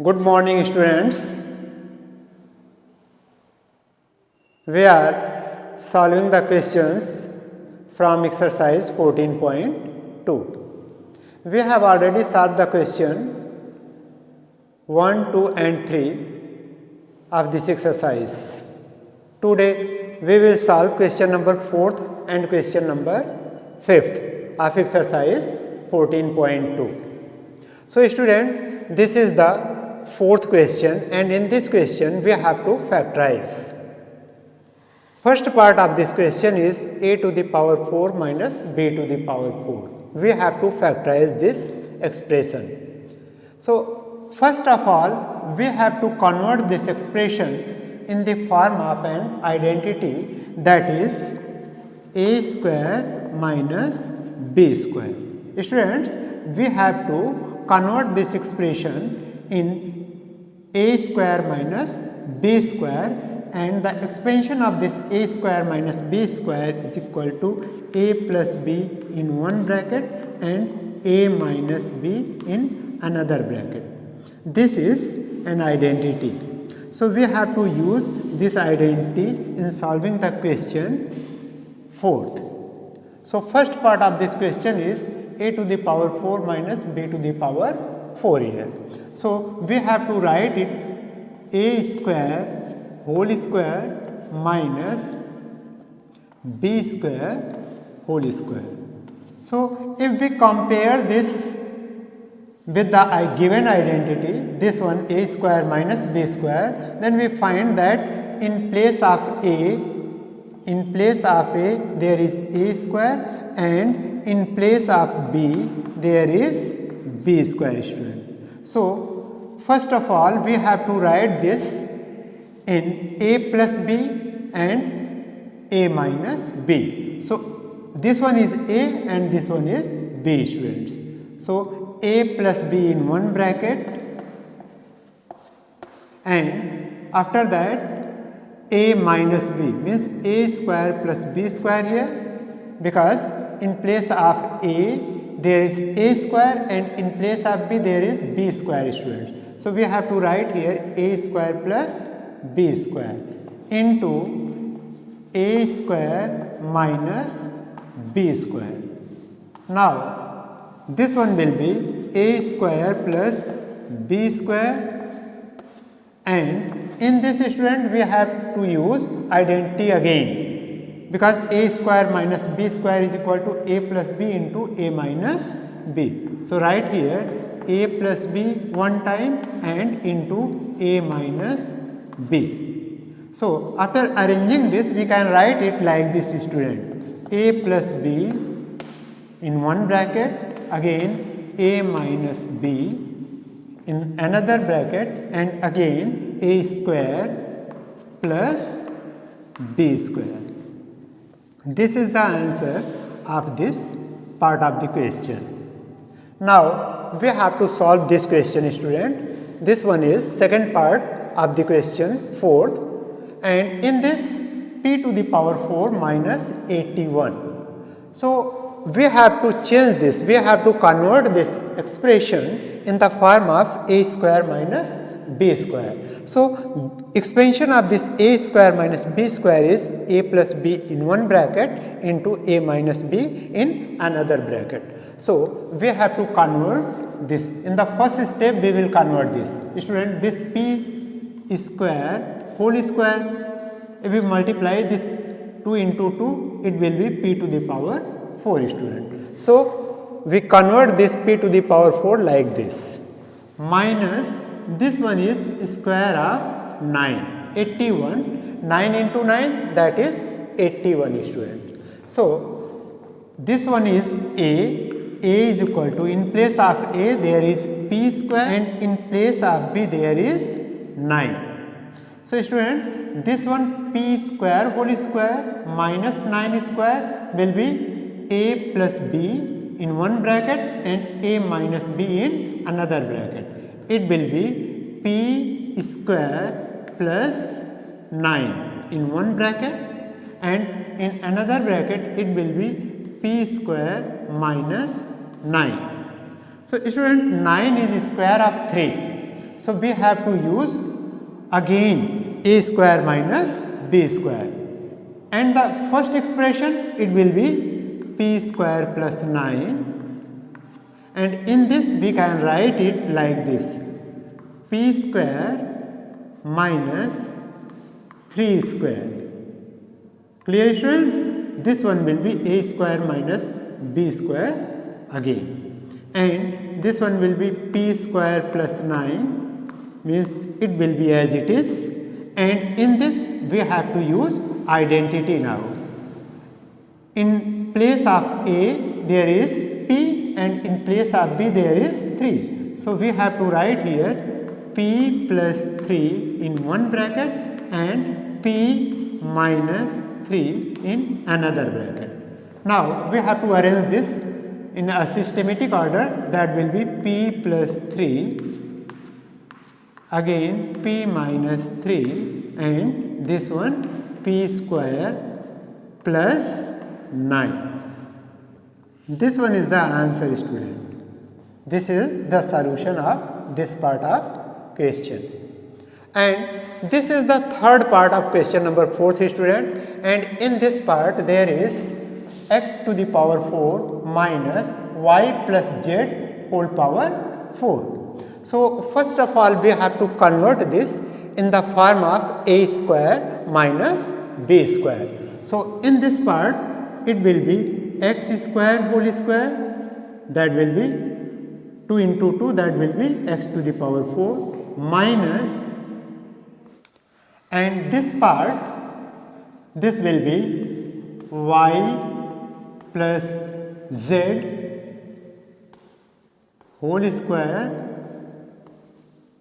Good morning, students. We are solving the questions from exercise 14.2. We have already solved the question 1, 2 and 3 of this exercise. Today we will solve question number 4th and question number 5th of exercise 14.2. So student, this is the fourth question, and in this question we have to factorize. First part of this question is a to the power 4 minus b to the power 4. We have to factorize this expression. So first of all, we have to convert this expression in the form of an identity, that is a square minus b square. Students, we have to convert this expression in a square minus b square, and the expansion of this a square minus b square is equal to a plus b in one bracket and a minus b in another bracket. This is an identity. So we have to use this identity in solving the question 4th. So first part of this question is a to the power 4 minus b to the power 4 here. So we have to write it a square whole square minus b square whole square. So if we compare this with the given identity, this one a square minus b square, then we find that in place of a there is a square, and in place of b there is b square, student. So first of all, we have to write this in a plus b and a minus b. So this one is a and this one is b, students. So a plus b in one bracket, and after that a minus b means a square plus b square here, because in place of a there is a square and in place of b there is b square, students. So we have to write here a square plus b square into a square minus b square. Now this one will be a square plus b square, and in this, student, we have to use identity again, because a square minus b square is equal to a plus b into a minus b. So write here a plus b one time and into a minus b. So after arranging this, we can write it like this, student: a plus b in one bracket, again a minus b in another bracket, and again a square plus b square. This is the answer of this part of the question. Now we have to solve this question, student. This one is second part of the question 4th, and in this p to the power 4 minus 81. So we have to change this, we have to convert this expression in the form of a square minus b square. So expansion of this a square minus b square is a plus b in one bracket into a minus b in another bracket. So we have to convert this. In the first step we will convert this. Student, this p square whole square, if we multiply this 2 into 2, it will be p to the power 4, student. So we convert this p to the power 4 like this, minus this one is square of 9, 81, 9 into 9, that is 81, student. So this one is a is equal to, in place of a there is p square and in place of b there is 9. So student, this one p square whole square minus 9 square will be a plus b in one bracket and a minus b in another bracket. It will be p square plus 9 in one bracket, and in another bracket it will be p square minus 9. So student, 9 is square of 3. So we have to use again a square minus b square, and the first expression it will be p square plus 9, and in this we can write it like this: p square minus 3 square. Clear, students? This one will be a square minus b square again, and this one will be p square plus 9, means it will be as it is, and in this we have to use identity now. In place of a there is p, and in place of b there is 3. So we have to write here p plus 3 in one bracket and p minus 3 in another bracket. Now we have to arrange this in a systematic order. That will be p plus 3, again p minus 3, and this one p square plus 9. This one is the answer, student. This is the solution of this part of question. And this is the third part of question number 4, student, and in this part there is x to the power 4 minus y plus z whole power 4. So first of all we have to convert this in the form of a square minus b square. So in this part it will be x square whole square, that will be 2 into 2, that will be x to the power 4 minus, and this part, this will be y plus z whole square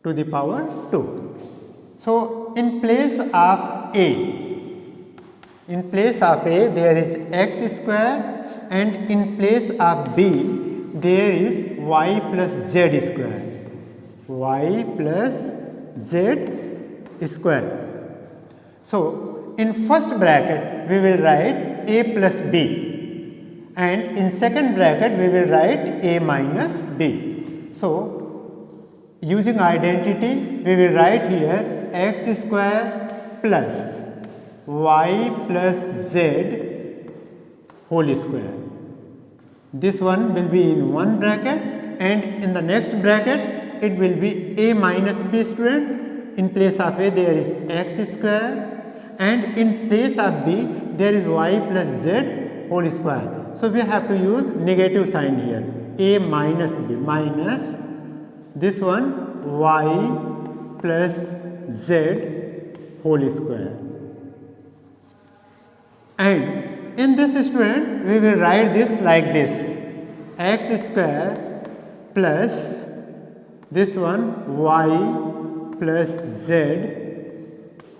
to the power 2. So in place of there is x square, and in place of b there is y plus z square, y plus z square. So in first bracket we will write a plus b, and in second bracket we will write a minus b. So using identity we will write here x square plus y plus z whole square. This one will be in one bracket, and in the next bracket it will be a minus b, student. In place of a there is x square, and in place of b there is y plus z whole square. So we have to use negative sign here, a minus b, minus this one y plus z whole square. And in this, student, we will write this like this: x square plus this one y plus z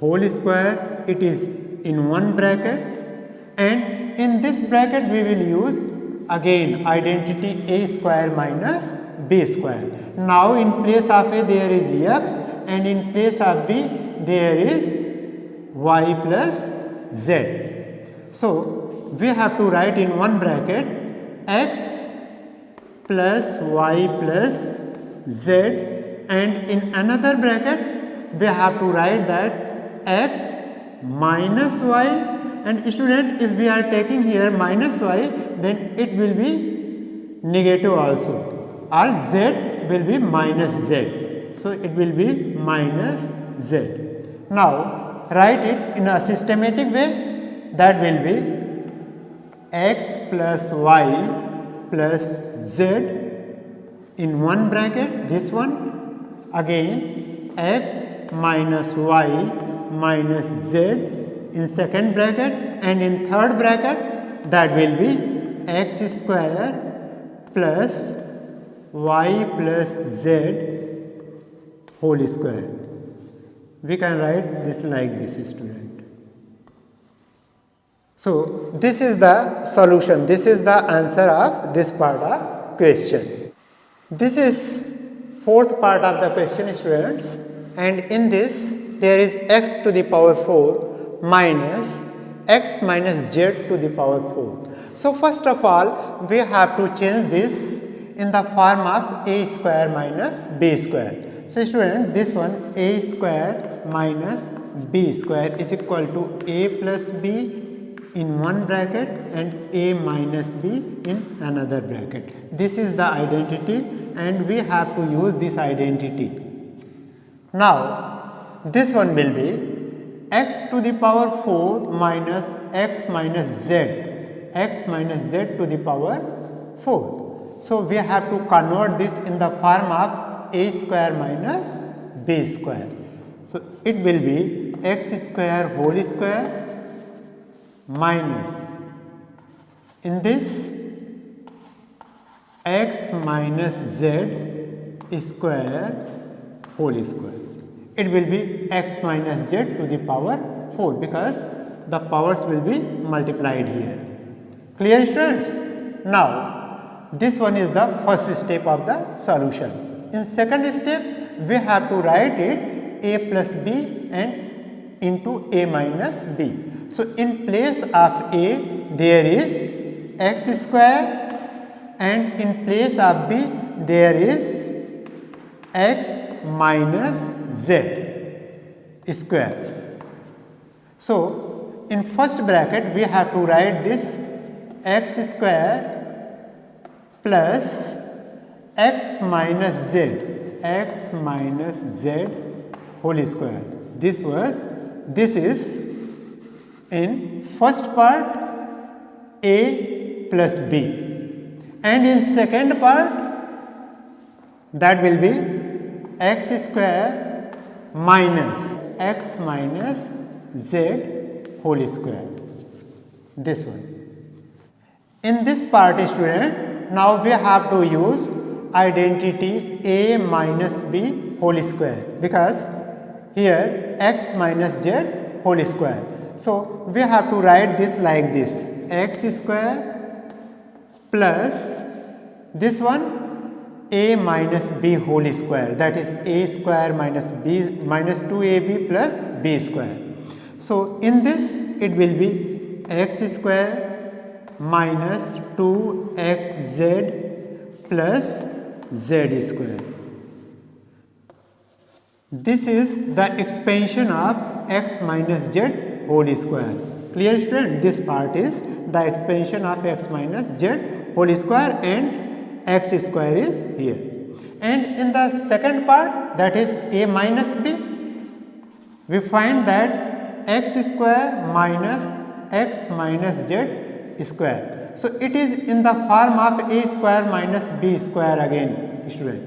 whole square, it is in one bracket, and in this bracket we will use again identity a square minus b square. Now in place of a there is x, and in place of b there is y plus z. So we have to write in one bracket x plus y plus z, and in another bracket we have to write that x minus y, and student, if we are taking here minus y, then it will be negative also, or z will be minus z. So it will be minus z. Now write it in a systematic way. That will be x plus y plus z in one bracket, this one, again x minus y minus z in second bracket, and in third bracket that will be x square plus y plus z whole square. We can write this like this, student. So this is the solution, this is the answer of this part of question. This is fourth part of the question, students, and in this there is x to the power 4 minus x minus z to the power 4. So first of all we have to change this in the form of a square minus b square. So student, this one a square minus b square is equal to a plus b in one bracket and a minus b in another bracket. This is the identity and we have to use this identity. Now this one will be x to the power 4 minus x minus z to the power 4. So we have to convert this in the form of a square minus b square. So it will be x square whole square minus, in this, x minus z square whole square. It will be x minus z to the power 4 because the powers will be multiplied here. Clear students? Now this one is the first step of the solution. In second step we have to write it a plus b and into a minus b. So in place of a there is x square and in place of b there is x minus z square. So in first bracket we have to write this x square plus x minus z whole square. This is in first part a plus b and in second part that will be x square minus x minus z whole square. This one. In this part student, now we have to use identity a minus b whole square because here x minus z whole square. So we have to write this like this, x square plus this one a minus b whole square, that is a square minus b minus 2ab plus b square. So in this it will be x square minus 2xz plus z square. This is the expansion of x minus z whole square. Clear student? This part is the expansion of x minus z whole square and x square is here. And in the second part, that is a minus b, we find that x square minus x minus z square. So it is in the form of a square minus b square again, student.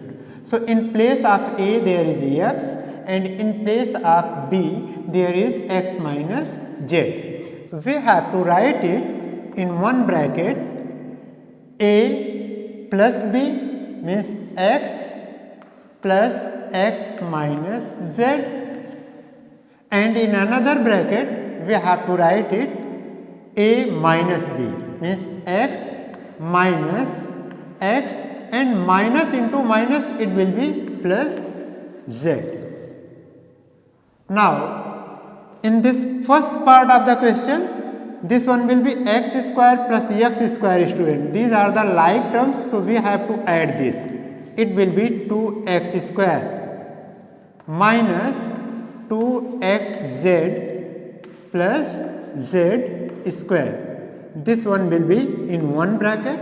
So in place of a there is x and in place of b there is x minus z. So we have to write it in one bracket a plus b means x plus x minus z, and in another bracket we have to write it a minus b means x minus x, and minus into minus it will be plus z. Now in this first part of the question, this one will be x square plus x square, student. These are the like terms, so we have to add this. It will be 2x square minus 2xz plus z square. This one will be in one bracket,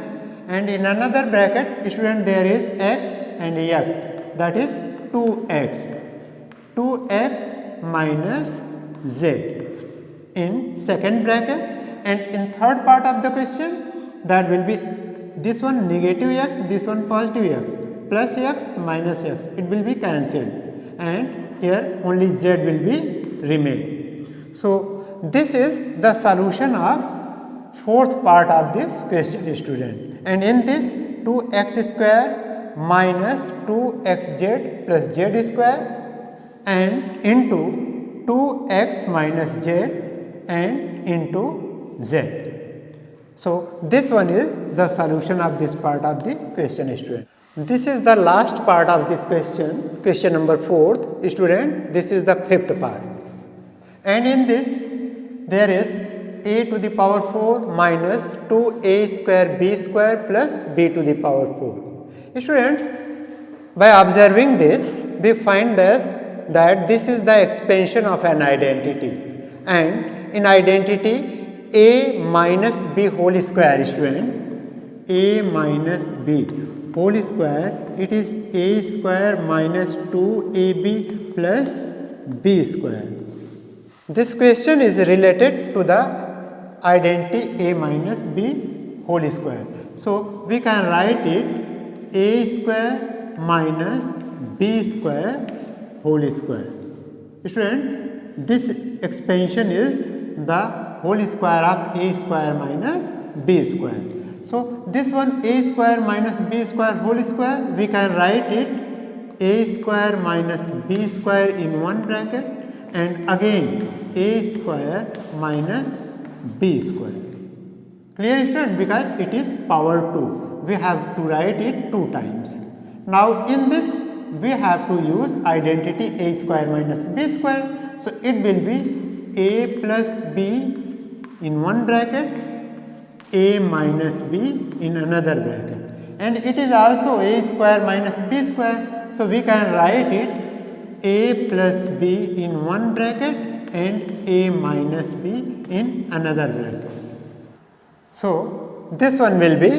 and in another bracket, student, there is x and x, that is 2x minus z in second bracket, and in third part of the question, that will be this one negative x, this one positive x, plus x minus x, it will be cancelled, and here only z will be remain. So this is the solution of fourth part of this question, student, and in this 2x square minus 2xz plus z square and into 2x minus z and into z. So this one is the solution of this part of the question, student. This is the last part of this question, question number 4, student. This is the fifth part, and in this there is a to the power 4 minus 2a square b square plus b to the power 4. Students, by observing this, we find that this is the expansion of an identity, and in identity a minus b whole square, student, a minus b whole square, it is a square minus 2ab plus b square. This question is related to the identity a minus b whole square. So we can write it a square minus b square whole square. Student, this expansion is the whole square of a square minus b square. So this one a square minus b square whole square, we can write it a square minus b square in one bracket and again a square minus b square. Clear, student? Because it is power 2. We have to write it 2 times. Now in this we have to use identity a square minus b square. So it will be a plus b in one bracket, a minus b in another bracket, and it is also a square minus b square. So we can write it a plus b in one bracket and a minus b in another bracket. So this one will be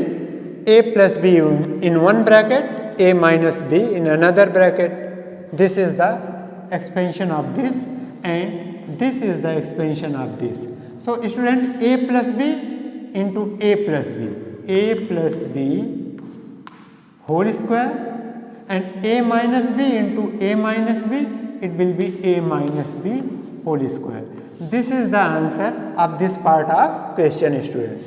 a plus b in one bracket, a minus b in another bracket. This is the expansion of this and this is the expansion of this. So student, a plus b into a plus b whole square, and a minus b into a minus b, it will be a minus b whole square. This is the answer of this part of question, student.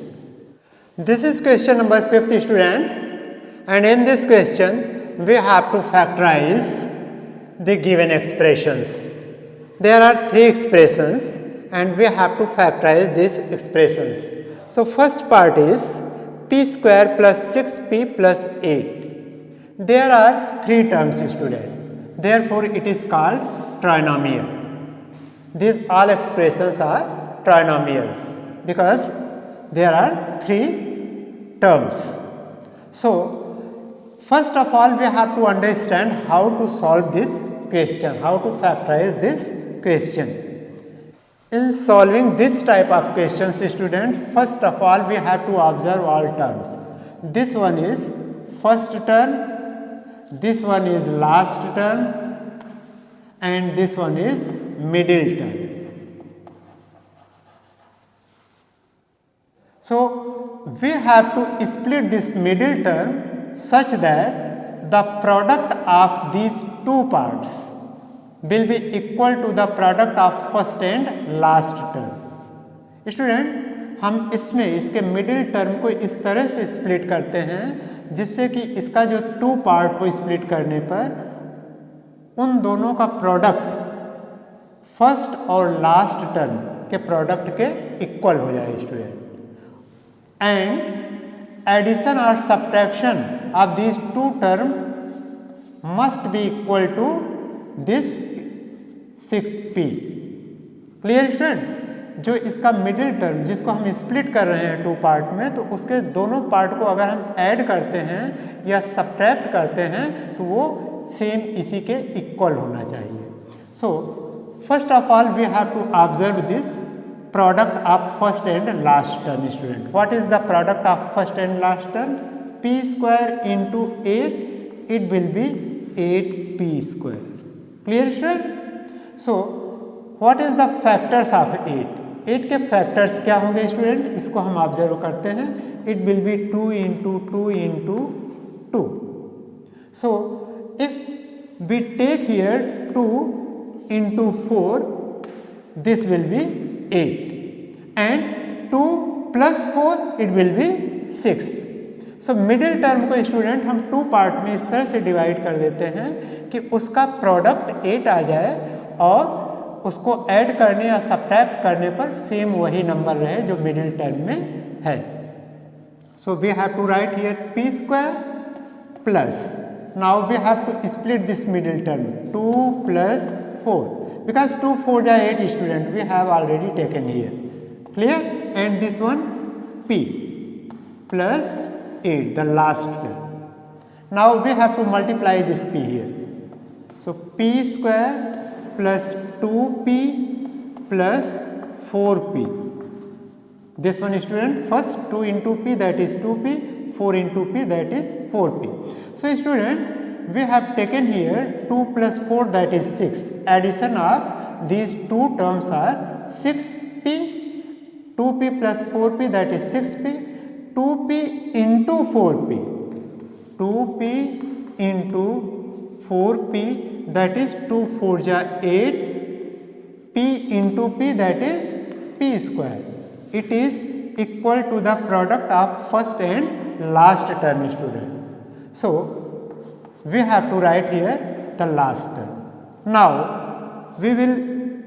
This is question number 5th, student, and in this question we have to factorize the given expressions. There are 3 expressions and we have to factorize these expressions. So first part is p square plus 6p plus 8. There are 3 terms, student. Therefore, it is called trinomial. These all expressions are trinomials because there are 3 terms. So first of all, we have to understand how to solve this question, how to factorize this question. In solving this type of questions, student, first of all we have to observe all terms. This one is first term, this one is last term, and this one is middle term. So we have to split this middle term such that the product of these 2 parts will be equal to the product of first and last term. Student, हम इसमें इसके middle term को इस तरह से split करते हैं जिससे कि इसका जो 2 पार्ट को स्प्लिट करने पर उन दोनों का प्रोडक्ट फर्स्ट और लास्ट टर्म के प्रोडक्ट के इक्वल हो जाए, स्टूडेंट. एंड एडिशन और subtraction of this 2 term must be equal to this 6p. Clear, student? जो इसका मिडिल टर्म जिसको हम स्प्लिट कर रहे हैं 2 पार्ट में, तो उसके दोनों पार्ट को अगर हम ऐड करते हैं या सब्ट्रैक्ट करते हैं तो वो सेम इसी के इक्वल होना चाहिए. So first of all we have to observe this product of first and last term. Student, what is the product of first and last term? p square into 8, it will be 8p square. Clear, student? So what is the factors of 8? 8 के factors क्या होंगे, student? इसको हम observe करते हैं. It will be 2 into 2 into 2. So if we take here 2 into 4, this will be 8, and 2 plus 4, it will be 6. So middle term को student हम 2 part में इस तरह से डिवाइड कर देते हैं कि उसका प्रोडक्ट 8 आ जाए और उसको ऐड करने या सब्ट्रैक्ट करने पर सेम वही नंबर रहे जो मिडिल टर्म में है. So we have to write here p square plus, now we have to split this middle term 2 plus 4 because 2 4 are 8, student, we have already taken here. Clear? And this one p plus 8, the last term. Now we have to multiply this p here. So p square plus 2p plus 4p. This one student, first 2 into p, that is 2p, 4 into p, that is 4p. So student, we have taken here 2 plus 4, that is 6. Addition of these two terms are 6p, 2p plus 4p, that is 6p, 2p into 4p, 2p into 4p, that is 2 4 ja 8, p into p, that is p square. It is equal to the product of first and last term, student. So we have to write here the last term. Now we will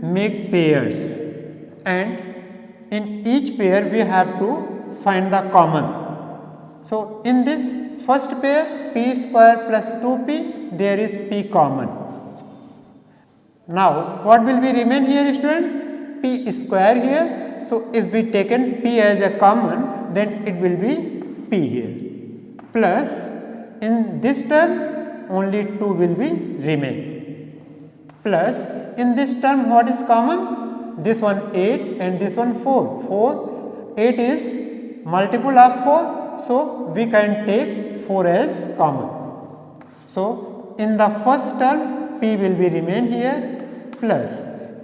make pairs, and in each pair we have to find the common. So in this first pair, p square plus 2p, there is p common. Now what will be remain here, student? P square here. So if we taken p as a common, then it will be p here, plus in this term only 2 will be remain, plus in this term what is common? This one 8 and this one 4. 8 is multiple of 4, so we can take 4 as common. So in the first term p will be remain here, plus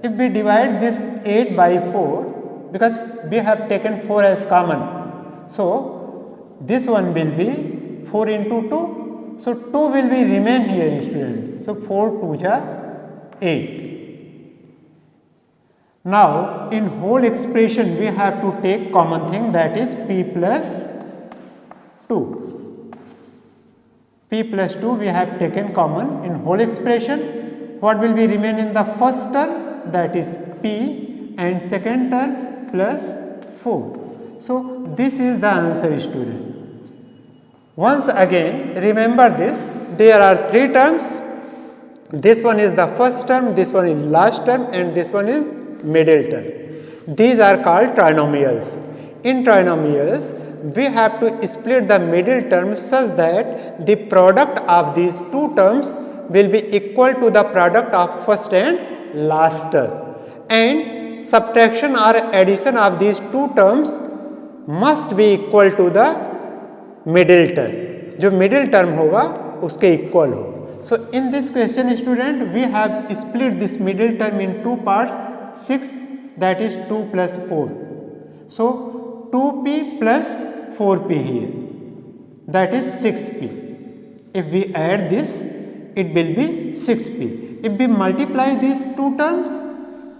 if we divide this 8 by 4, because we have taken 4 as common, so this one will be 4 into 2, so 2 will be remain here, student. So 4 2 ja 8. Now in whole expression we have to take common thing, that is p plus 2. P plus 2 we have taken common in whole expression. What will be remain in the first term? That is p, and second term plus 4. So this is the answer, student. Once again remember this, there are 3 terms. This one is the first term, this one is last term, and this one is middle term. These are called trinomials. In trinomials we have to split the middle term such that the product of these two terms will be equal to the product of first and last term, and subtraction or addition of these two terms must be equal to the middle term. जो middle term होगा उसके equal हो. So in this question, student, we have split this middle term in two parts, 6, that is 2 plus 4. So 2p plus 4p here, that is 6p. If we add this, it will be 6p. If we multiply these two terms,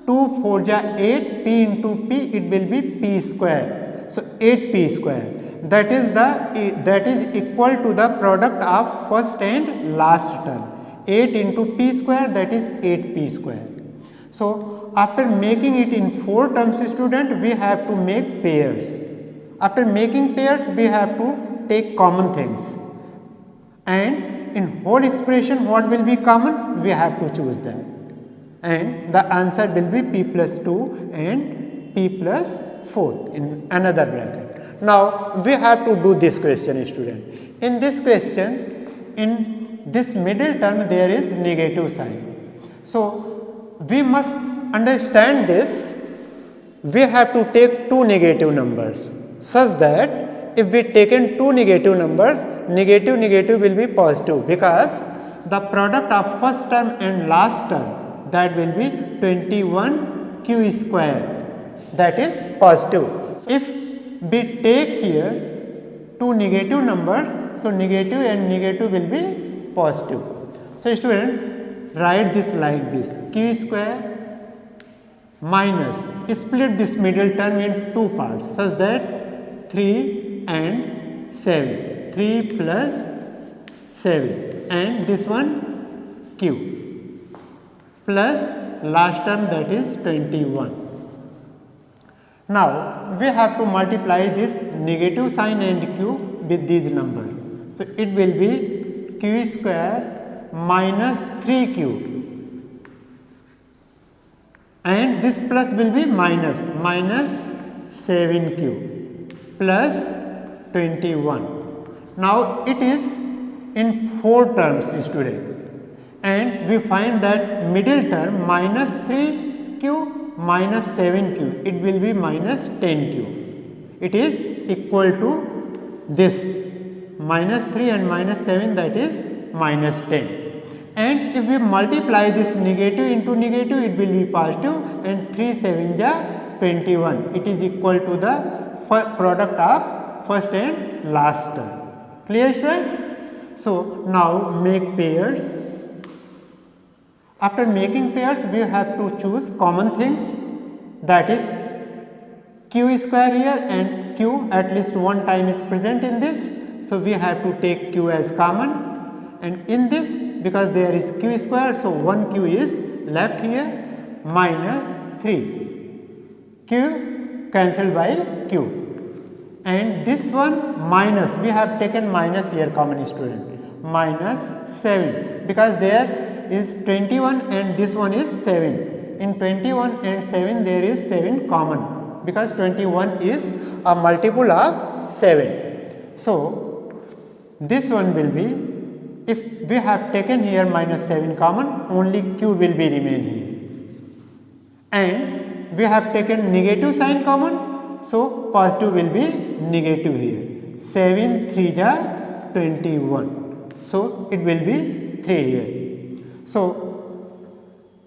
2 4 ja 8, p into p, it will be p square. So 8p square. That is equal to the product of first and last term. 8 into p square, that is 8p square. So after making it in 4 terms, student, we have to make pairs. After making pairs, we have to take common things, and in whole expression what will be common, we have to choose that, and the answer will be p plus 2 and p plus 4 in another bracket. Now we have to do this question, student. In this question, in this middle term there is negative sign. So we must understand this. We have to take two negative numbers such that if we taken two negative numbers, negative negative will be positive, because the product of first term and last term, that will be 21q square, that is positive. So if we take here two negative numbers, so negative and negative will be positive. So student, write this like this, q square minus, split this middle term in two parts such that 3 and 7, 3 plus 7, and this one q, plus last term, that is 21. Now we have to multiply this negative sign and q with these numbers. So it will be q square minus 3q, and this plus will be minus 7q plus 21. Now it is in 4 terms, student. and we find that middle term minus 3q minus 7q, it will be minus 10q. It is equal to this minus 3 and minus 7, that is minus 10. And if we multiply this negative into negative, it will be positive, and 3 7 ja 21. It is equal to the product of first and last term. Clear, friend? So now make pairs. After making pairs, we have to choose common things, that is q square here, and q at least one time is present in this. So we have to take q as common, and in this, because there is q square, so 1q is left here, minus 3, q cancelled by q, and this one minus, we have taken minus here common, student, minus 7, because there is 21 and this one is 7. In 21 and 7 there is 7 common, because 21 is a multiple of 7. So this one will be, if we have taken here minus 7 common, only q will be remain here, and we have taken negative sign common, so positive will be negative here. 7 3 ja 21, so it will be 3 here. So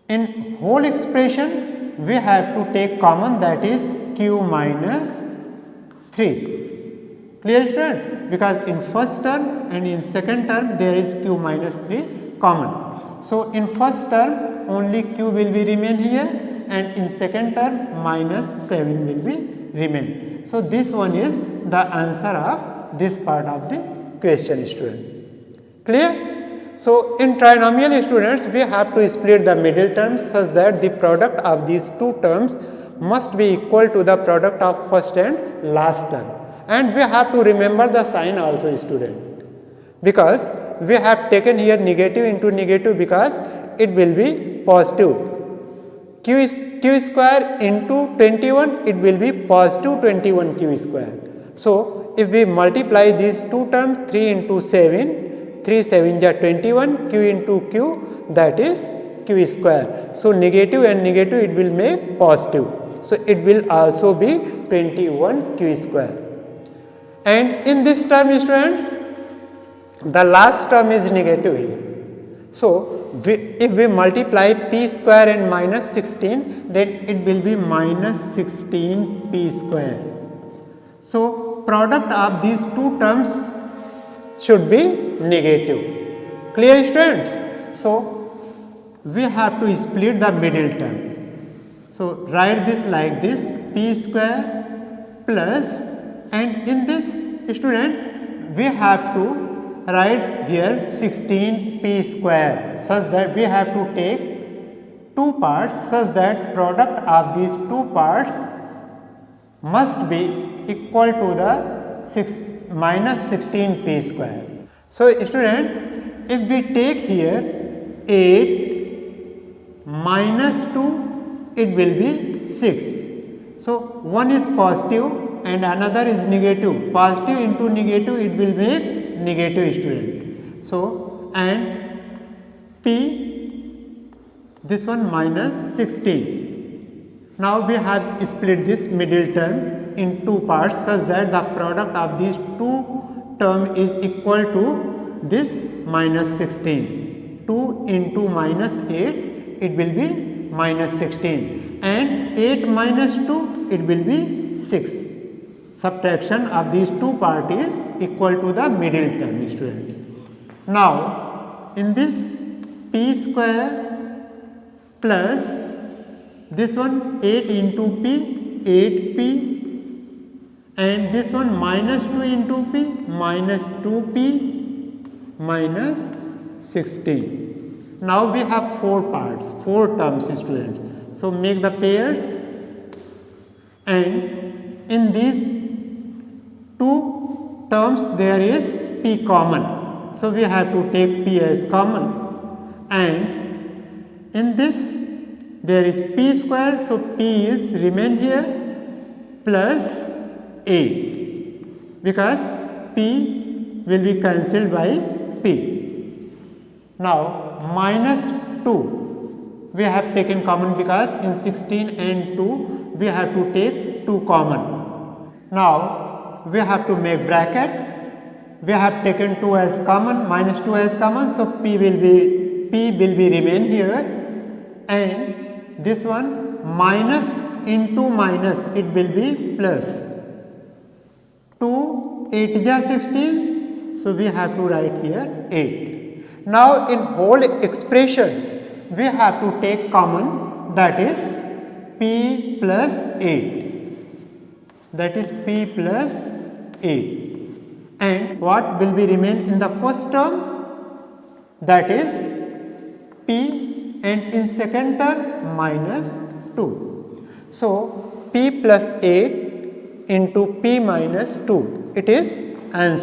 in whole expression we have to take common, that is q minus 3. Clear, friend? Because in first term and in second term there is q minus 3 common. So in first term only q will be remain here, and in second term minus 7 will be remain. So this one is the answer of this part of the question, student. Clear? So in trinomial, students, we have to split the middle terms such that the product of these two terms must be equal to the product of first and last term. And we have to remember the sign also, student, because we have taken here negative into negative, because it will be positive. Q square into 21, it will be positive 21 q square. So if we multiply these two terms, 3 into 7, 3 7 ja 21, q into q, that is q square. So negative and negative, it will make positive. So it will also be 21 q square. And in this term, students, the last term is negative here. So if we multiply p square and minus 16, then it will be minus 16 p square. So product of these two terms should be negative. Clear, students? So we have to split the middle term. So write this like this, p square plus, and in this, student, we have to write here 16 p square, such that we have to take two parts, such that product of these two parts must be equal to the minus 16 p square. So student, if we take here 8 minus 2, it will be 6. So one is positive and another is negative. Positive into negative, it will make negative, student. So and p, this one minus 16. Now we have split this middle term in two parts, such that the product of these two term is equal to this minus 16. 2 into minus 8, it will be minus 16, and 8 minus 2, it will be 6. Subtraction of these two parts is equal to the middle term, students. Now in this p square plus this one 8 into p, 8p, and this one minus 2 into p, minus 2p, minus 16. Now we have four parts, four terms, students. So make the pairs, and in these two terms there is p common. So we have to take p as common, and in this there is p square, so p is remain here plus 8, because p will be cancelled by p. Now minus 2 we have taken common because in 16 and 2 we have to take 2 common. Now we have to make bracket. We have taken 2 as common, minus 2 as common, so p will be remain here, and this one minus into minus it will be plus. 2 8 ja 16, so we have to write here 8. Now in whole expression we have to take common, that is p plus 8, that is p plus 8, and what will be remain in the first term, that is p, and in second term minus 2. So p plus 8 into p minus 2, it is answer.